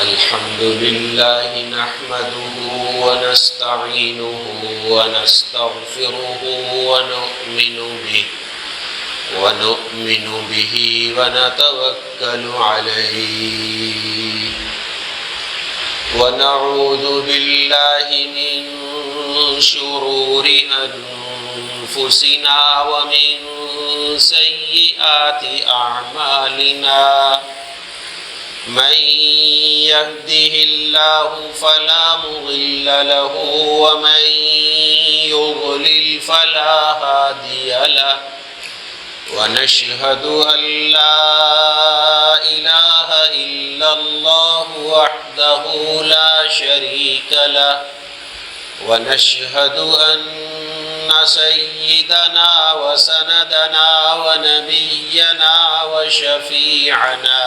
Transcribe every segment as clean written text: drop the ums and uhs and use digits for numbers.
الحمد لله نحمده ونستعينه ونستغفره ونؤمن به ونتوكل عليه ونعوذ بالله من شرور أنفسنا ومن سيئات أعمالنا من يهده الله فلا مضل له ومن يضلل فلا هادي له ونشهد أن لا إله إلا الله وحده لا شريك له ونشهد أن سيدنا وسندنا ونبينا وشفيعنا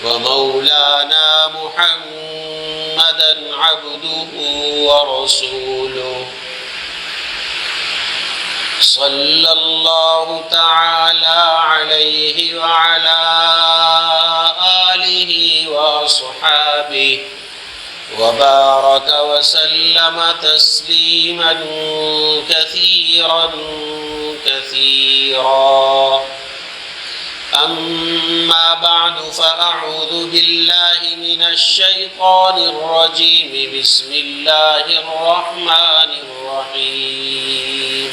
ومولانا محمدا عبده ورسوله صلى الله تعالى عليه وعلى آله وأصحابه وبارك وسلم تسليما كثيرا كثيرا أما بعد فأعوذ بالله من الشيطان الرجيم بسم الله الرحمن الرحيم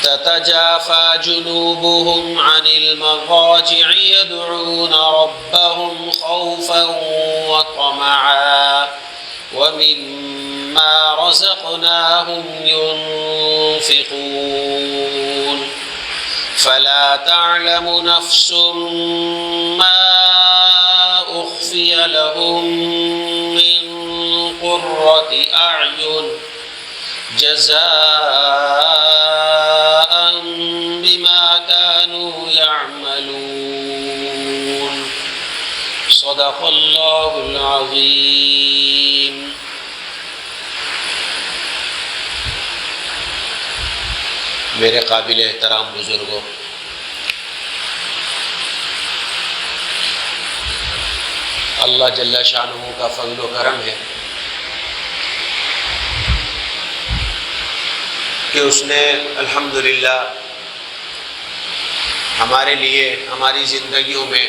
تتجافى جنوبهم عن المضاجع يدعون ربهم خوفا وطمعا ومما رزقناهم ينفقون فلا تعلم نفس ما أخفي لهم من قرة أعين جزاء بما كانوا يعملون صدق الله العظيم. میرے قابل احترام بزرگوں، اللہ جل شانہ کا فضل و کرم ہے کہ اس نے الحمدللہ ہمارے لیے ہماری زندگیوں میں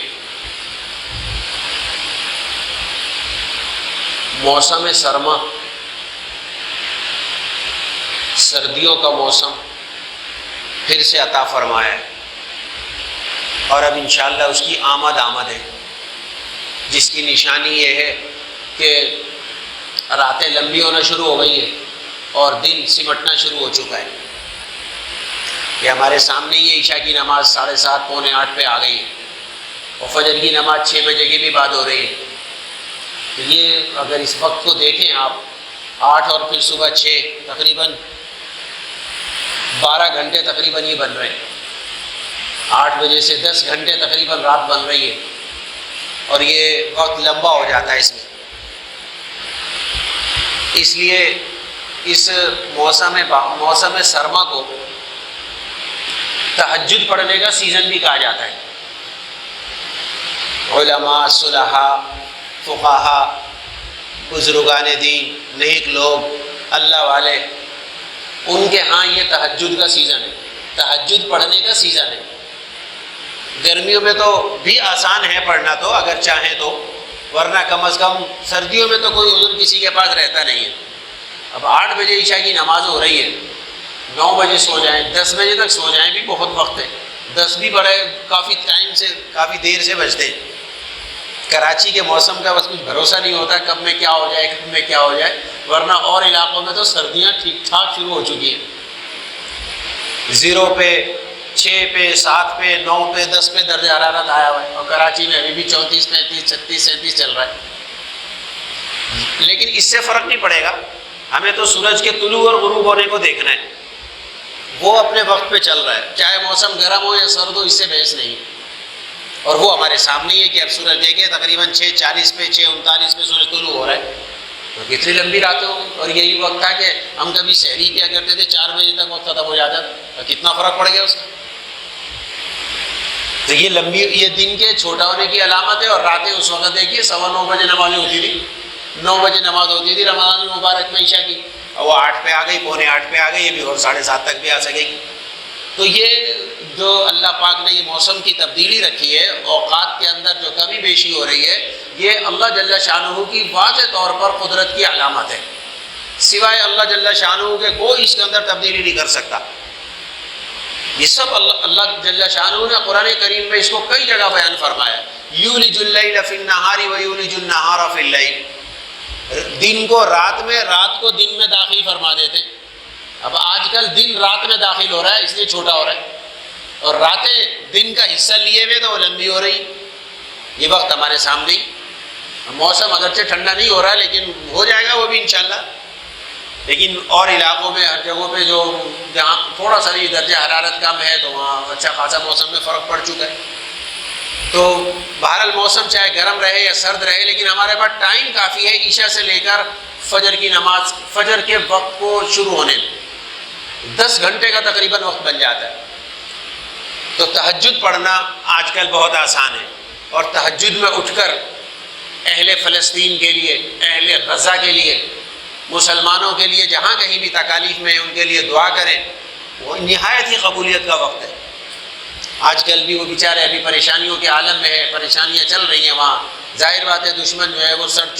موسم سرما، سردیوں کا موسم پھر سے عطا فرمایا ہے، اور اب انشاءاللہ اس کی آمد ہے، جس کی نشانی یہ ہے کہ راتیں لمبی ہونا شروع ہو گئی ہیں اور دن سمٹنا شروع ہو چکا ہے کہ ہمارے سامنے یہ عشاء کی نماز 7:30 پونے 8 پہ آ گئی ہے اور فجر کی نماز 6 بجے کی بھی بات ہو رہی ہے. تو یہ اگر اس وقت کو دیکھیں آپ، 8 اور پھر صبح 6، تقریباً 12 گھنٹے تقریباً یہ بن رہے ہیں. 8 بجے سے 10 گھنٹے تقریباً رات بن رہی ہے اور یہ وقت لمبا ہو جاتا ہے اس میں. اس لیے اس موسم سرما کو تہجد پڑھنے کا سیزن بھی کہا جاتا ہے. علماء، صلحاء، فقہاء، بزرگان دین، نیک لوگ، اللہ والے، ان کے ہاں یہ تہجد کا سیزن ہے، تہجد پڑھنے کا سیزن ہے. گرمیوں میں تو بھی آسان ہے پڑھنا تو اگر چاہیں تو، ورنہ کم از کم سردیوں میں تو کوئی عذر کسی کے پاس رہتا نہیں ہے. اب 8 بجے عشاء کی نماز ہو رہی ہے، 9 بجے سو جائیں، 10 بجے تک سو جائیں بھی بہت وقت ہے. 10 بھی بڑے کافی دیر سے بجتے ہیں. کراچی کے موسم کا بس کچھ بھروسہ نہیں ہوتا کب میں کیا ہو جائے، کب میں کیا ہو جائے، ورنہ اور علاقوں میں تو سردیاں ٹھیک ٹھاک شروع ہو چکی ہیں. 0 پہ، 6 پہ، 7 پہ، 9 پہ، 10 پہ درجہ حرارت آیا ہوا ہے اور کراچی میں ابھی بھی 34، 35، 36، 37 چل رہا ہے. لیکن اس سے فرق نہیں پڑے گا، ہمیں تو سورج کے طلوع اور غروب ہونے کو دیکھنا ہے. وہ اپنے وقت پہ چل رہا ہے، چاہے موسم گرم ہو یا سرد ہو، اس سے بحث نہیں. اور وہ ہمارے سامنے ہی ہے کہ اب سورج دیکھیں تقریباً 6:40 پہ، 6:39 پہ سورج طلوع ہو رہا ہے. تو کتنی لمبی راتیں ہوں گی. اور یہی وقت تھا کہ ہم کبھی سحری کیا کرتے تھے، 4 بجے تک وقت ختم ہو جاتا تھا. کتنا فرق پڑ گیا اس کا. تو یہ لمبی، یہ دن کے چھوٹا ہونے کی علامت ہے. اور راتیں اس وقت دیکھیے 9:15 بجے نمازیں ہوتی تھی، 9 بجے نماز ہوتی تھی رمضان المبارک میں عشاء کی، اور وہ 8 پہ آ گئی، 7:45 پہ آ گئی، یہ بھی اور 7:30 تک بھی آ سکے گی. تو یہ جو اللہ پاک نے یہ موسم کی تبدیلی رکھی ہے، اوقات کے اندر جو کمی بیشی ہو رہی ہے، یہ اللہ جل شانہ کی واضح طور پر قدرت کی علامت ہے. سوائے اللہ جل شانہ کے کوئی اس کے اندر تبدیلی نہیں کر سکتا. یہ سب اللہ جل شانہ نے قرآن کریم میں اس کو کئی جگہ بیان فرمایا. یولج اللیل فی النہار ویولج النہار فی اللیل. دن کو رات میں، رات کو دن میں داخل فرما دیتے. اب آج کل دن رات میں داخل ہو رہا ہے، اس لیے چھوٹا ہو رہا ہے، اور راتیں دن کا حصہ لیے ہوئے تو وہ لمبی ہو رہی. یہ وقت ہمارے سامنے ہی. موسم اگرچہ ٹھنڈا نہیں ہو رہا لیکن ہو جائے گا وہ بھی انشاءاللہ. لیکن اور علاقوں میں، ہر جگہوں پہ جو جہاں تھوڑا سا بھی درجہ حرارت کم ہے تو وہاں اچھا خاصا موسم میں فرق پڑ چکا ہے. تو بہرحال موسم چاہے گرم رہے یا سرد رہے، لیکن ہمارے پاس ٹائم کافی ہے عشاء سے لے کر فجر کی نماز، فجر کے وقت کو شروع ہونے میں 10 گھنٹے کا تقریباً وقت بن جاتا ہے. تو تہجد پڑھنا آج کل بہت آسان ہے، اور تہجد میں اٹھ کر اہل فلسطین کے لیے، اہل غزہ کے لیے، مسلمانوں کے لیے جہاں کہیں بھی تکالیف میں ان کے لیے دعا کریں. وہ نہایت ہی قبولیت کا وقت ہے. آج کل بھی وہ بیچارے ابھی پریشانیوں کے عالم میں ہے، پریشانیاں چل رہی ہیں وہاں. ظاہر بات ہے دشمن جو ہے وہ سر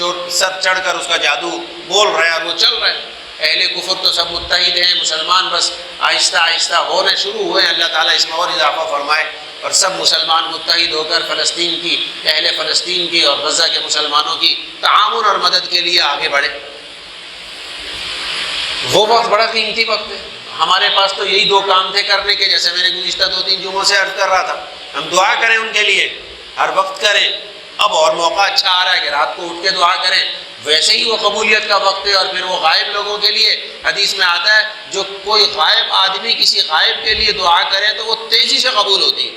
چڑھ کر اس کا جادو بول رہا ہے اور وہ چل رہا ہے. اہل کفر تو سب متحد ہیں، مسلمان بس آہستہ آہستہ ہونے شروع ہوئے ہیں. اللہ تعالیٰ اس میں اور اضافہ فرمائے اور سب مسلمان متحد ہو کر فلسطین کی، اہل فلسطین کی اور غزہ کے مسلمانوں کی تعاون اور مدد کے لیے آگے بڑھے. وہ وقت بڑا قیمتی وقت ہے. ہمارے پاس تو یہی 2 کام تھے کرنے کے، جیسے میں نے گزشتہ 2-3 جمعوں سے عرض کر رہا تھا. ہم دعا کریں ان کے لیے، ہر وقت کریں. اب اور موقع اچھا آ رہا ہے کہ رات کو اٹھ کے دعا کریں. ویسے ہی وہ قبولیت کا وقت ہے. اور پھر وہ غائب لوگوں کے لیے حدیث میں آتا ہے جو کوئی غائب آدمی کسی غائب کے لیے دعا کرے تو وہ تیزی سے قبول ہوتی ہے.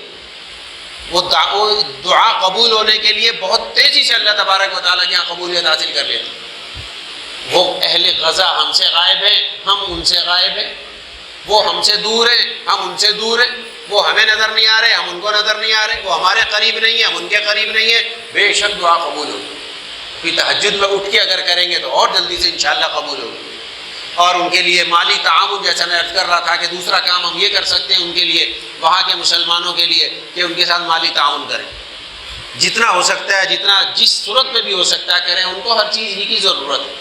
وہ دعا قبول ہونے کے لیے بہت تیزی سے اللہ تبارک و تعالیٰ کے یہاں قبولیت حاصل کر لیتے. وہ اہل غزہ ہم سے غائب ہیں، ہم ان سے غائب ہیں. وہ ہم سے دور ہیں، ہم ان سے دور ہیں. وہ ہمیں نظر نہیں آ رہے، ہم ان کو نظر نہیں آ رہے. وہ ہمارے قریب نہیں ہیں، ہم ان کے قریب نہیں ہیں. بے شک دعا قبول ہوگی. پھر تہجد میں اٹھ کے اگر کریں گے تو اور جلدی سے انشاءاللہ قبول ہوگی. اور ان کے لیے مالی تعاون، جیسا میں عرض کر رہا تھا کہ دوسرا کام ہم یہ کر سکتے ہیں ان کے لیے، وہاں کے مسلمانوں کے لیے، کہ ان کے ساتھ مالی تعاون کریں. جتنا ہو سکتا ہے، جتنا جس صورت میں بھی ہو سکتا ہے کریں. ان کو ہر چیز ہی کی ضرورت ہے،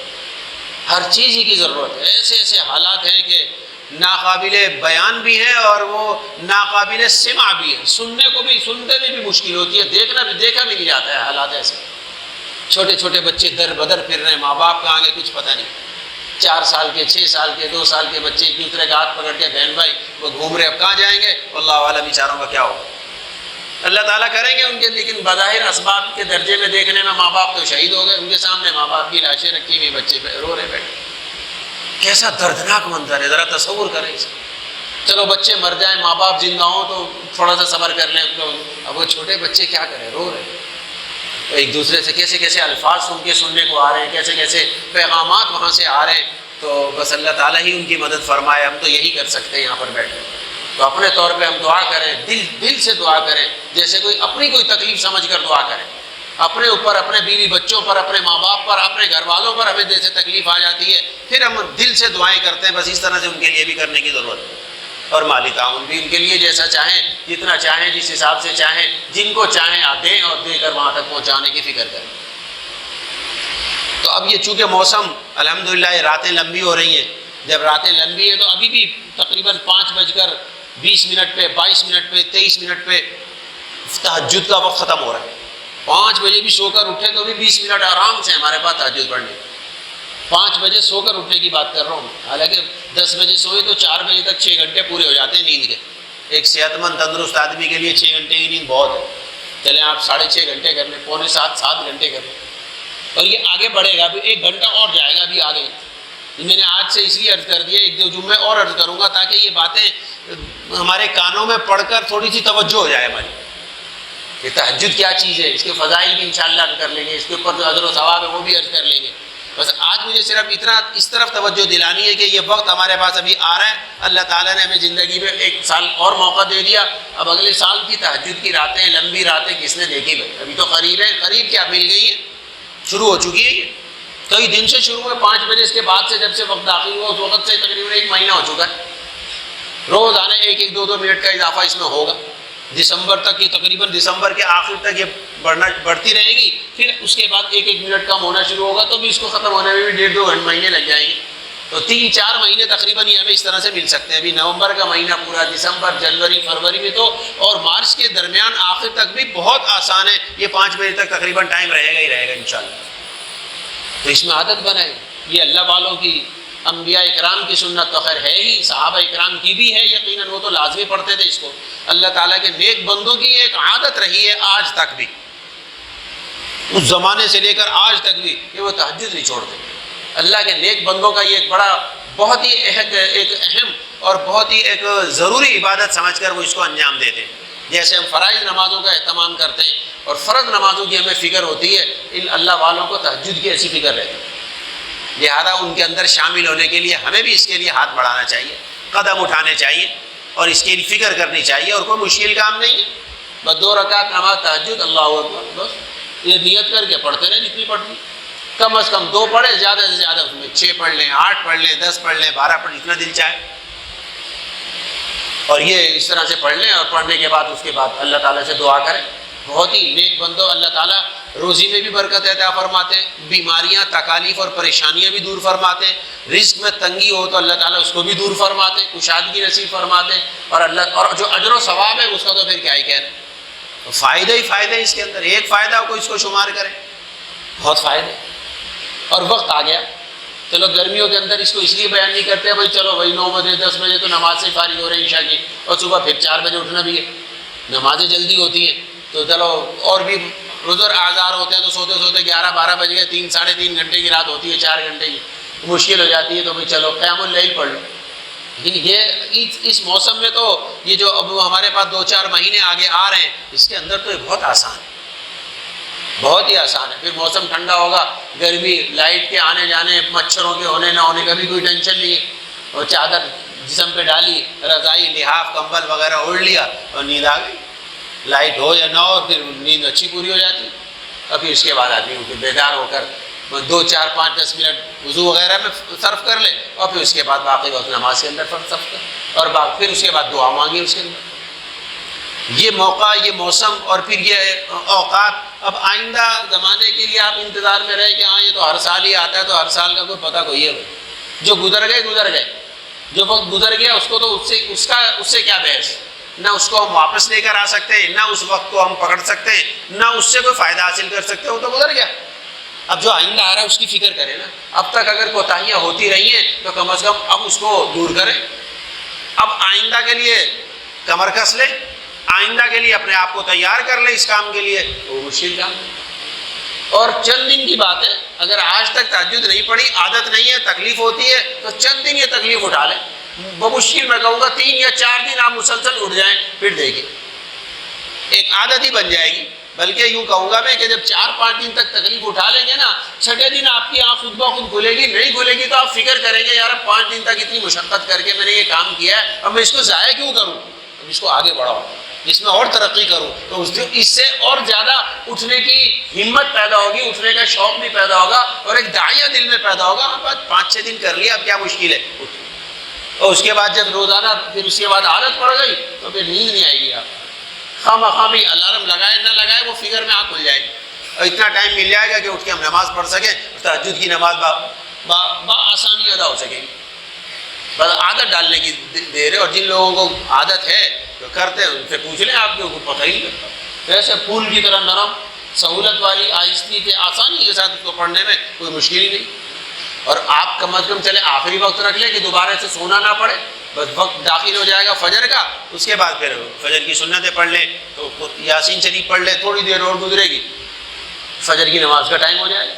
ہر چیز ہی کی ضرورت ہے. ایسے ایسے حالات ہیں کہ ناقابل بیان بھی ہیں اور وہ ناقابل سماع بھی ہے. سننے میں بھی مشکل ہوتی ہے، دیکھا بھی نہیں جاتا ہے. حالات ایسے، چھوٹے چھوٹے بچے در بدر پھر رہے ہیں، ماں باپ کہاں گئے کچھ پتہ نہیں. 4 سال کے، 6 سال کے، 2 سال کے بچے ایک دوسرے کا ہاتھ پکڑ کے بہن بھائی وہ گھوم رہے. اب کہاں جائیں گے؟ اللہ والا بیچاروں کا کیا ہو. اللہ تعالیٰ کریں گے ان کے، لیکن بظاہر اسباب کے درجے میں دیکھنے میں ماں باپ تو شہید ہو گئے. ان کے سامنے ماں باپ کی لاشیں رکھی ہوئی، بچے رو رہے بیٹھے. کیسا دردناک منظر ہے، ذرا تصور کریں اس. چلو بچے مر جائیں، ماں باپ زندہ ہوں تو تھوڑا سا صبر کر لیں. اب وہ چھوٹے بچے کیا کریں، رو رہے. ایک دوسرے سے کیسے کیسے الفاظ سننے کو آ رہے ہیں، کیسے کیسے پیغامات وہاں سے آ رہے ہیں. تو بس اللہ تعالیٰ ہی ان کی مدد فرمائے. ہم تو یہی کر سکتے ہیں یہاں پر بیٹھے. تو اپنے طور پہ ہم دعا کریں، دل سے دعا کریں، جیسے اپنی کوئی تکلیف سمجھ کر دعا کریں. اپنے اوپر، اپنے بیوی بچوں پر، اپنے ماں باپ پر، اپنے گھر والوں پر ہمیں جیسے تکلیف آ جاتی ہے پھر ہم دل سے دعائیں کرتے ہیں. بس اس طرح سے ان کے لیے بھی کرنے کی ضرورت ہے. اور مالی تعاون بھی ان کے لیے جیسا چاہیں، جتنا چاہیں، جس حساب سے چاہیں، جن کو چاہیں آپ دیں اور دے کر وہاں تک پہنچانے کی فکر کریں. تو اب یہ چونکہ موسم الحمدللہ یہ راتیں لمبی ہو رہی ہیں. جب راتیں لمبی ہیں تو ابھی بھی تقریباً 5:20 پہ، 22 پہ، 23 پہ تہجد کا وقت ختم ہو رہا ہے. 5 بجے بھی سو کر اٹھے تو بھی 20 منٹ آرام سے ہمارے پاس تہجد پڑھنے. 5 بجے سو کر اٹھنے کی بات کر رہا ہوں. حالانکہ 10 بجے سوئے تو 4 بجے تک 6 گھنٹے پورے ہو جاتے ہیں نیند کے. ایک صحت مند تندرست آدمی کے لیے 6 گھنٹے کی نیند بہت ہے. چلیں آپ 6.5 گھنٹے کر لیں، 6.75 گھنٹے کر لیں. اور یہ آگے بڑھے گا، ابھی 1 گھنٹہ اور جائے گا ابھی آگے. میں نے آج سے اس لیے عرض کر دیا، 1-2 جمعے اور عرض کروں گا تاکہ یہ باتیں ہمارے کانوں میں پڑھ کر تھوڑی سی توجہ ہو جائے ہماری. کہ تہجد کیا چیز ہے، اس کے فضائل بھی انشاءاللہ کر لیں گے. اس کے اوپر جو اجر و ثواب ہے وہ بھی عرض کر لیں گے. بس آج مجھے صرف اتنا اس طرف توجہ دلانی ہے کہ یہ وقت ہمارے پاس ابھی آ رہا ہے، اللہ تعالیٰ نے ہمیں زندگی میں 1 سال اور موقع دے دیا، اب اگلے سال کی تہجد کی راتیں، لمبی راتیں کس نے دیکھی بھائی؟ ابھی تو قریب ہے، قریب کیا مل گئی ہے، شروع ہو چکی ہے، یہ کئی دن سے شروع ہے، 5 بجے اس کے بعد سے جب سے وقت داخل ہوا اس وقت سے تقریباً 1 مہینہ ہو چکا ہے، روز آنے 1-2 منٹ کا اضافہ اس میں ہوگا، دسمبر تک یہ تقریباً دسمبر کے آخر تک یہ بڑھتی رہے گی، پھر اس کے بعد 1 منٹ کم ہونا شروع ہوگا، تو بھی اس کو ختم ہونے میں بھی 1.5-2 مہینے لگ جائیں گے، تو 3-4 مہینے تقریباً یہ ہمیں اس طرح سے مل سکتے ہیں۔ ابھی نومبر کا مہینہ پورا، دسمبر، جنوری، فروری میں تو، اور مارچ کے درمیان آخر تک بھی بہت آسان ہے، یہ 5 بجے تک تقریباً ٹائم رہے گا ہی رہے گا انشاءاللہ، تو اس میں عادت بنائیں۔ یہ اللہ والوں کی، انبیاء اکرام کی سنت تو خیر ہے ہی، صحابہ اکرام کی بھی ہے یقیناً، وہ تو لازمی پڑھتے تھے اس کو، اللہ تعالیٰ کے نیک بندوں کی ایک عادت رہی ہے آج تک بھی، اس زمانے سے لے کر آج تک بھی، کہ وہ تہجد نہیں چھوڑتے۔ اللہ کے نیک بندوں کا یہ ایک بڑا، بہت ہی ایک اہم اور بہت ہی ایک ضروری عبادت سمجھ کر وہ اس کو انجام دیتے ہیں۔ جیسے ہم فرائض نمازوں کا اہتمام کرتے ہیں اور فرض نمازوں کی ہمیں فکر ہوتی ہے، ان اللہ والوں کو تہجد کی ایسی فکر رہتی ہے، لہذا ان کے اندر شامل ہونے کے لیے ہمیں بھی اس کے لیے ہاتھ بڑھانا چاہیے، قدم اٹھانے چاہیے اور اس کے لیے فکر کرنی چاہیے، اور کوئی مشکل کام نہیں ہے، بس 2 رکعت نماز تہجد، اللہ اکبر، بس یہ نیت کر کے پڑھتے رہیں جتنی پڑھنی، کم از کم 2 پڑھیں، زیادہ سے زیادہ اس میں 6 پڑھ لیں، 8 پڑھ لیں، 10 پڑھ لیں، 12 پڑھ لیں، جتنا دل چاہے، اور یہ اس طرح سے پڑھ لیں، اور پڑھنے کے بعد اس کے بعد اللہ تعالیٰ سے دعا کریں۔ بہت ہی نیک بندو، اللہ تعالیٰ روزی میں بھی برکت عطا فرماتے ہیں، بیماریاں، تکالیف اور پریشانیاں بھی دور فرماتے ہیں، رزق میں تنگی ہو تو اللہ تعالیٰ اس کو بھی دور فرماتے ہیں، کشادگی نصیب فرماتے ہیں، اور جو اجر و ثواب ہے اس کا تو پھر کیا ہی کہنا، تو فائدہ ہی فائدہ اس کے اندر، ایک فائدہ کو اس کو شمار کریں، بہت فائدے۔ اور وقت آ گیا، چلو گرمیوں کے اندر اس کو اس لیے بیان نہیں کرتے بھائی چلو بھائی 9 بجے 10 بجے تو نماز سے فارغ ہو رہے ہیں عشاء کی، اور صبح پھر 4 بجے اٹھنا بھی ہے، نمازیں جلدی ہوتی ہیں، تو چلو اور بھی عذر اعذار ہوتے ہیں تو سوتے سوتے 11-12 بج گئے، 3-3.5 گھنٹے کی رات ہوتی ہے، 4 گھنٹے کی مشکل ہو جاتی ہے، تو بھائی چلو قیام اللیل پڑھ لو۔ لیکن یہ اس موسم میں تو یہ جو اب ہمارے پاس 2-4 مہینے آگے آ رہے ہیں، اس کے اندر تو یہ بہت آسان ہے، بہت ہی آسان ہے۔ پھر موسم ٹھنڈا ہوگا، گرمی، لائٹ کے آنے جانے، مچھروں کے ہونے نہ ہونے کا بھی کوئی ٹینشن نہیں ہے، اور چادر جسم پہ ڈالی، رضائی، لحاف، کمبل وغیرہ اوڑھ لیا اور نیند آ گئی، لائٹ ہو یا نہ ہو پھر نیند اچھی پوری ہو جاتی ہے، اور پھر اس کے بعد آدمی اٹھ کے بیدار ہو کر 2-4-5-10 منٹ وضو وغیرہ میں صرف کر لے، اور پھر اس کے بعد باقی وقت نماز کے اندر صرف کر، اور پھر اس کے بعد دعا مانگی اس کے اندر۔ یہ موقع، یہ موسم اور پھر یہ اوقات اب آئندہ زمانے کے لیے آپ انتظار میں رہے کہ ہاں یہ تو ہر سال ہی آتا ہے، تو ہر سال کا کوئی پتہ کوئی ہے، جو گزر گئے گزر گئے، جو وقت گزر گیا اس کو تو اس سے کیا بحث، نہ اس کو ہم واپس لے کر آ سکتے ہیں، نہ اس وقت کو ہم پکڑ سکتے ہیں، نہ اس سے کوئی فائدہ حاصل کر سکتے ہیں، وہ تو گزر گیا۔ اب جو آئندہ آ رہا ہے اس کی فکر کریں نا، اب تک اگر کوتاہیاں ہوتی رہی ہیں تو کم از کم اب اس کو دور کریں، اب آئندہ کے لیے کمر کس لیں، آئندہ کے لیے اپنے آپ کو تیار کر لیں اس کام کے لیے، وہ مشکل کام ہے۔ اور چند دن کی بات ہے، اگر آج تک تہجد نہیں پڑھی، عادت نہیں ہے، تکلیف ہوتی ہے، تو چند دن یہ تکلیف اٹھا لیں، بمشکل میں کہوں گا 3 یا 4 دن آپ مسلسل اٹھ جائیں، پھر دیکھیں ایک عادت ہی بن جائے گی۔ بلکہ یوں کہوں گا میں کہ جب 4-5 دن تک تکلیف اٹھا لیں گے نا، 6 دن آپ کی آنکھ خود بخود کھلے گی، نہیں کھلے گی تو آپ فکر کریں گے یار 5 دن تک اتنی مشقت کر کے میں نے یہ کام کیا ہے، اب میں اس کو ضائع کیوں کروں، اب اس کو آگے بڑھاؤں، اس میں اور ترقی کروں، تو اس سے اور زیادہ اٹھنے کی ہمت پیدا ہوگی، اٹھنے کا شوق بھی پیدا ہوگا، اور ایک داعیہ دل میں پیدا ہوگا، 5-6 دن کر لیا اب کیا مشکل ہے، اور اس کے بعد جب روزانہ پھر اس کے بعد عادت پڑ گئی تو پھر نیند نہیں آئے گی، آپ خواہ بھی الارم لگائے نہ لگائے وہ فکر میں آنکھ کھل جائے گی، اور اتنا ٹائم مل جائے گا کہ اٹھ کے ہم نماز پڑھ سکیں، تہجد کی نماز آسانی ادا ہو سکے گی، بس عادت ڈالنے کی دیر ہے۔ اور جن لوگوں کو عادت ہے جو کرتے ہیں ان سے پوچھ لیں، آپ کو پتہ ہی نہیں کرتا، ویسے پھول کی طرح نرم، سہولت والی، آہستگی کے آسانی کے ساتھ اس کو پڑھنے میں کوئی مشکل ہی نہیں، اور آپ کم از کم چلے آخری وقت رکھ لیں کہ دوبارہ سے سونا نہ پڑے، بس وقت داخل ہو جائے گا فجر کا، اس کے بعد پھر فجر کی سنتیں پڑھ لیں، تو یاسین شریف پڑھ لیں، تھوڑی دیر اور گزرے گی فجر کی نماز کا ٹائم ہو جائے گا۔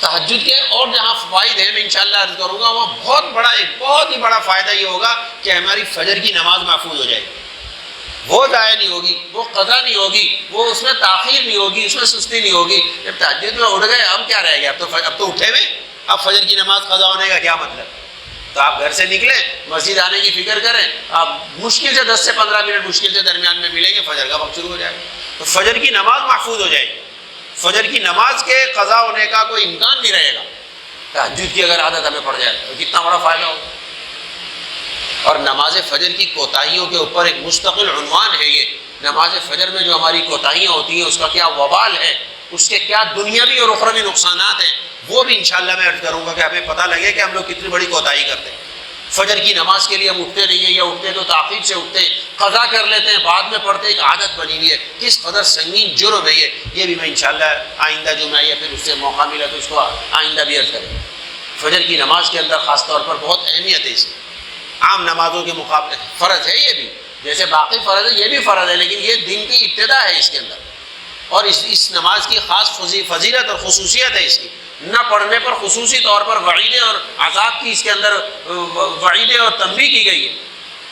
تہجد کے اور جہاں فوائد ہیں میں انشاءاللہ عرض کروں گا، وہ بہت ہی بڑا فائدہ یہ ہوگا کہ ہماری فجر کی نماز محفوظ ہو جائے گی، وہ ضائع نہیں ہوگی، وہ قضا نہیں ہوگی، وہ اس میں تاخیر نہیں ہوگی، اس میں سستی نہیں ہوگی۔ جب تہجد میں اٹھ گئے اب کیا رہ گیا؟ اب تو اٹھے ہوئے، اب فجر کی نماز قضا ہونے کا کیا مطلب؟ تو آپ گھر سے نکلیں، مسجد آنے کی فکر کریں، آپ مشکل سے 10 سے 15 منٹ مشکل سے درمیان میں ملیں گے، فجر کا وقت شروع ہو جائے گا، تو فجر کی نماز محفوظ ہو جائے گی، فجر کی نماز کے قضا ہونے کا کوئی امکان نہیں رہے گا۔ تہجد کی اگر عادت ہمیں پڑ جائے تو کتنا بڑا فائدہ ہوگا۔ اور نماز فجر کی کوتاہیوں کے اوپر ایک مستقل عنوان ہے یہ، نماز فجر میں جو ہماری کوتاہیاں ہوتی ہیں اس کا کیا وبال ہے، اس کے کیا دنیاوی اور اخروی نقصانات ہیں، وہ بھی انشاءاللہ میں عرض کروں گا کہ ہمیں پتہ لگے کہ ہم لوگ کتنی بڑی کوتاہی کرتے ہیں۔ فجر کی نماز کے لیے ہم اٹھتے نہیں ہیں، یا اٹھتے تو تاخیر سے اٹھتے ہیں، قضا کر لیتے ہیں، بعد میں پڑھتے، ایک عادت بنی ہوئی ہے، کس قدر سنگین جرم ہے یہ بھی میں انشاءاللہ آئندہ جمعہ یا پھر اس سے موقع ملا تو اس کو آئندہ بھی عرض کریں۔ فجر کی نماز کے اندر خاص طور پر بہت اہمیت ہے اس کی، عام نمازوں کے مقابلے فرض ہے یہ بھی، جیسے باقی فرض ہے یہ بھی فرض ہے، لیکن یہ دن کی ابتدا ہے اس کے اندر، اور اس نماز کی خاص فضیلت اور خصوصیت ہے اس کی، نہ پڑھنے پر خصوصی طور پر وعیدیں اور عذاب کی اس کے اندر وعیدیں اور تنبیہ کی گئی ہے،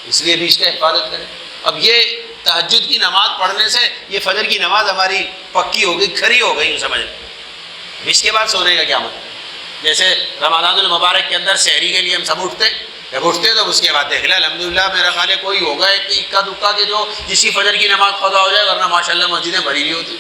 اس لیے بھی اس کا حفاظت کریں۔ اب یہ تہجد کی نماز پڑھنے سے یہ فجر کی نماز ہماری پکی ہو گئی، کھری ہو گئی، سمجھ لیں۔ اس کے بعد سونے کا کیا مطلب؟ جیسے رمضان المبارک کے اندر سحری کے لیے ہم سب اٹھتے، جب اٹھتے تو اس کے بعد دیکھ لیں الحمدللہ میرا خیال ہے کوئی ہوگا اکا دکا کے جو جس کی فجر کی نماز قضا ہو جائے، ورنہ ماشاءاللہ مسجدیں بھری ہوئی ہوتی۔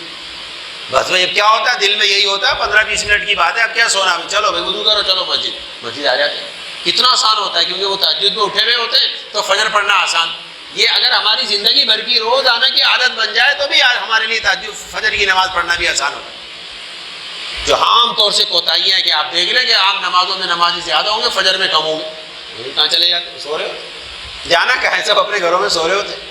بس بھائی اب کیا ہوتا ہے دل میں یہی ہوتا ہے، 15-20 منٹ کی بات ہے، اب کیا سونا، چلو بھائی وضو کرو، چلو مسجد آ جاتے ہیں۔ کتنا آسان ہوتا ہے، کیونکہ وہ تہجد میں اٹھے ہوئے ہوتے ہیں تو فجر پڑھنا آسان۔ یہ اگر ہماری زندگی بھر کی روز آنے کی عادت بن جائے تو بھی ہمارے لیے تہجد فجر کی نماز پڑھنا بھی آسان ہوتا ہے۔ جو عام طور سے کوتاہیاں ہیں کہ آپ دیکھ لیں کہ عام نمازوں میں نمازی زیادہ ہوں گے، فجر میں کم ہوں گے، کہاں چلے جاتے؟ سو رہے ہوتے، جانا کہاں ہے، سب اپنے گھروں میں سو رہے ہوتے ہیں۔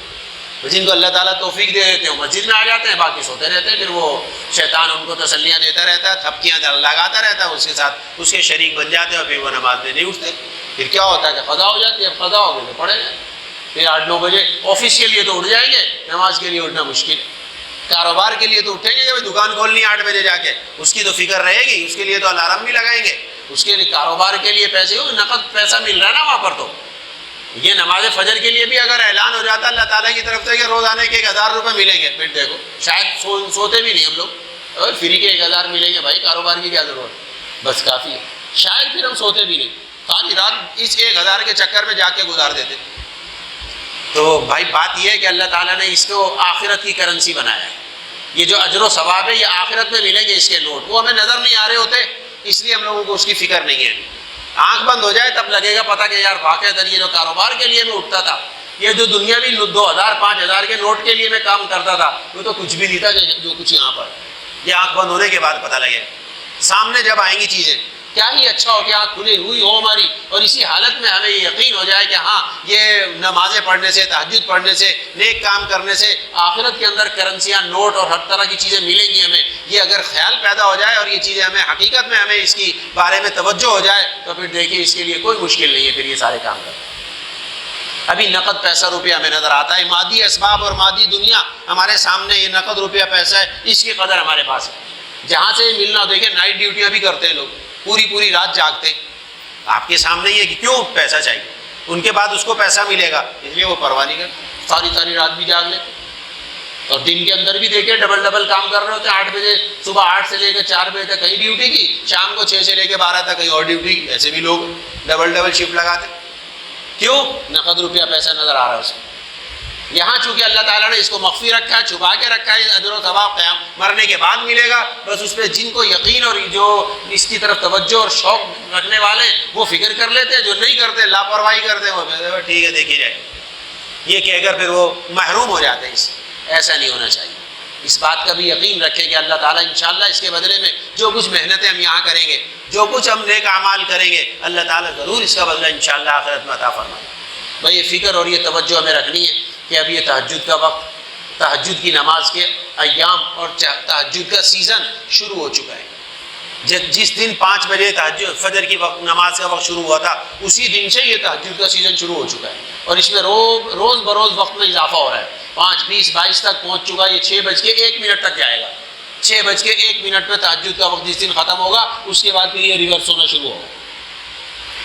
جن کو اللہ تعالیٰ توفیق دے دیتے ہیں وہ مسجد میں آ جاتے ہیں، باقی سوتے رہتے ہیں، پھر وہ شیطان ان کو تسلیاں دیتا رہتا ہے، تھپکیاں لگاتا رہتا ہے، اس کے ساتھ اس کے شریک بن جاتے ہیں، اور پھر وہ نماز میں نہیں اٹھتے۔ پھر کیا ہوتا ہے کہ قضا ہو جاتی ہے، اب قضا ہو گئی تو پڑھے جائیں، پھر 8-9 بجے آفس کے لیے تو اٹھ جائیں گے، نماز کے لیے اٹھنا مشکل ہے۔ کاروبار کے لیے تو اٹھیں گے کہ دکان کھولنی 8 بجے جا کے، اس کی تو فکر رہے گی، اس کے لیے تو الارم بھی لگائیں گے، اس کے لیے کاروبار کے لیے پیسے ہو، نقد پیسہ مل رہا ہے نا وہاں پر۔ تو یہ نماز فجر کے لیے بھی اگر اعلان ہو جاتا اللہ تعالیٰ کی طرف سے کہ روزانے کے 1000 روپے ملیں گے، پھر دیکھو شاید سوتے بھی نہیں ہم لوگ، اور فری کے 1000 ملیں گے، بھائی کاروبار کی کیا ضرورت، بس کافی ہے، شاید پھر ہم سوتے بھی نہیں، ساری رات اس 1000 کے چکر میں جا کے گزار دیتے۔ تو بھائی بات یہ ہے کہ اللہ تعالیٰ نے اس کو آخرت کی کرنسی بنایا ہے، یہ جو اجر و ثواب ہے یہ آخرت میں ملیں گے اس کے نوٹ، وہ ہمیں نظر نہیں آ رہے ہوتے، اس لیے ہم لوگوں کو اس کی فکر نہیں ہے۔ آنکھ بند ہو جائے تب لگے گا پتہ کہ یار واقعتاً یہ جو کاروبار کے لیے میں اٹھتا تھا، یہ جو دنیاوی 2000-5000 کے نوٹ کے لیے میں کام کرتا تھا، وہ تو کچھ بھی نہیں تھا جو کچھ یہاں پر، یہ آنکھ بند ہونے کے بعد پتہ لگے۔ سامنے جب آئیں گی چیزیں، کیا ہی اچھا ہو کہ آنکھ کھلی ہوئی ہو ہماری، اور اسی حالت میں ہمیں یہ یقین ہو جائے کہ ہاں یہ نمازیں پڑھنے سے، تہجد پڑھنے سے، نیک کام کرنے سے آخرت کے اندر کرنسیاں، نوٹ اور ہر طرح کی چیزیں ملیں گی ہمیں، یہ اگر خیال پیدا ہو جائے اور یہ چیزیں ہمیں حقیقت میں ہمیں اس کی بارے میں توجہ ہو جائے تو پھر دیکھیے اس کے لیے کوئی مشکل نہیں ہے پھر یہ سارے کام کرنا۔ ابھی نقد پیسہ روپیہ ہمیں نظر آتا ہے، مادی اسباب اور مادی دنیا ہمارے سامنے، یہ نقد روپیہ پیسہ ہے، اس کی قدر ہمارے پاس ہے، جہاں سے ملنا، دیکھیں نائٹ ڈیوٹیاں بھی کرتے ہیں لوگ، پوری رات جاگتے، آپ کے سامنے یہ کہ کیوں پیسہ چاہیے، ان کے بعد اس کو پیسہ ملے گا، اس لیے وہ پرواہ نہیں کرتے، ساری رات بھی جاگ لیتے، اور دن کے اندر بھی دیکھیں ڈبل کام کر رہے ہوتے ہیں، 8 بجے صبح 8 سے لے کے 4 بجے تک کہیں ڈیوٹی کی، شام کو 6 سے لے کے 12 تک کہیں اور ڈیوٹی کی، ایسے بھی لوگ ڈبل شفٹ لگاتے، کیوں؟ نقد روپیہ پیسہ نظر آ رہا ہے اس میں۔ یہاں چونکہ اللہ تعالیٰ نے اس کو مخفی رکھا ہے، چھپا کے رکھا ہے، اجر و ثواب قیام مرنے کے بعد ملے گا، بس اس پہ جن کو یقین اور جو اس کی طرف توجہ اور شوق رکھنے والے وہ فکر کر لیتے ہیں، جو نہیں کرتے لاپرواہی کرتے وہ ٹھیک ہے دیکھی جائے، یہ کہہ کر پھر وہ محروم ہو جاتے ہیں۔ اس ایسا نہیں ہونا چاہیے، اس بات کا بھی یقین رکھیں کہ اللہ تعالیٰ انشاءاللہ اس کے بدلے میں جو کچھ محنتیں ہم یہاں کریں گے، جو کچھ ہم نیک اعمال کریں گے، اللہ تعالیٰ ضرور اس کا بدلہ انشاءاللہ آخرت میں عطا فرمائے۔ بھائی یہ فکر اور یہ توجہ ہمیں رکھنی ہے کہ اب یہ تہجد کا وقت، تہجد کی نماز کے ایام اور تہجد کا سیزن شروع ہو چکا ہے۔ جس دن 5 بجے تہجد فجر کی وقت نماز کا وقت شروع ہوا تھا، اسی دن سے یہ تہجد کا سیزن شروع ہو چکا ہے، اور اس میں روز بروز وقت میں اضافہ ہو رہا ہے، 5:20-22 تک پہنچ چکا ہے، یہ 6:01 تک جائے گا، 6:01 پہ تہجد کا وقت جس دن ختم ہوگا اس کے بعد پھر یہ ریورس ہونا شروع ہوگا۔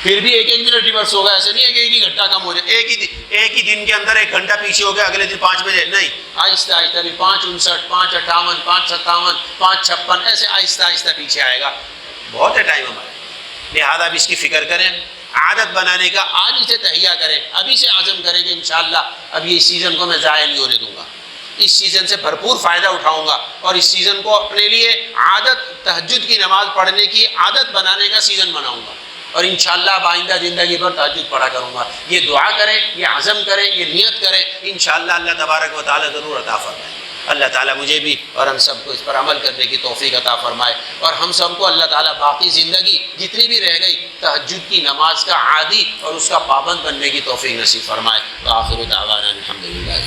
پھر بھی ایک منٹ ریورس ہوگا، ایسے نہیں ہے کہ ایک ہی گھنٹہ کم ہو جائے، ایک ہی دن کے اندر 1 گھنٹہ پیچھے ہو گیا، اگلے دن 5 بجے نہیں، آہستہ آہستہ بھی 5:59 5:58 5:57 5:56 ایسے آہستہ آہستہ پیچھے آئے گا، بہت ہے ٹائم ہمارے، لہٰذا اب اس کی فکر کریں، عادت بنانے کا آج اسے تہیہ کریں، ابھی سے عزم کریں کہ انشاءاللہ اب یہ سیزن کو میں ضائع نہیں ہونے دوں گا، اس سیزن سے بھرپور فائدہ اٹھاؤں گا، اور اس سیزن کو اپنے لیے عادت، تہجد کی نماز پڑھنے کی عادت بنانے کا سیزن بناؤں گا، اور انشاءاللہ اب آئندہ زندگی پر تہجد پڑھا کروں گا۔ یہ دعا کریں، یہ عزم کریں، یہ نیت کریں، انشاءاللہ اللہ تبارک و تعالیٰ ضرور عطا فرمائے۔ اللہ تعالیٰ مجھے بھی اور ہم سب کو اس پر عمل کرنے کی توفیق عطا فرمائے، اور ہم سب کو اللہ تعالیٰ باقی زندگی جتنی بھی رہ گئی تہجد کی نماز کا عادی اور اس کا پابند بننے کی توفیق نصیب فرمائے۔ وآخر دعوانا الحمدللہ۔